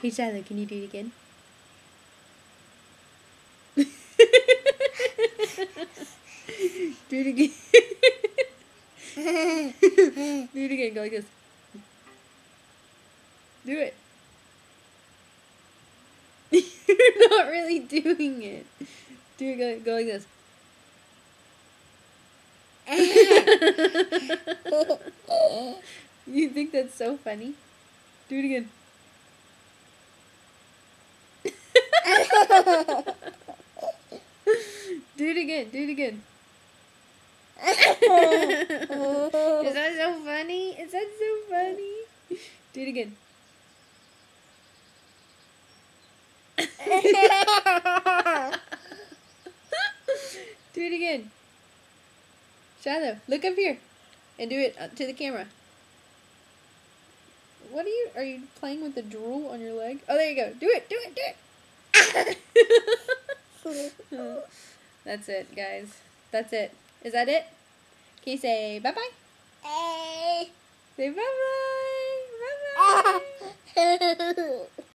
Hey, Shiloh, can you do it again? Do it again. Do it again. Go like this. Do it. You're not really doing it. Do it. Go like this. You think that's so funny? Do it again. Do it again. Do it again. Is that so funny? Is that so funny? Do it again. Do it again. Shiloh, look up here and do it to the camera. What are you playing with the drool on your leg? Oh, there you go. Do it. Do it. Do it. That's it, guys. That's it. Is that it? Can you say bye-bye? Say bye-bye. Bye-bye.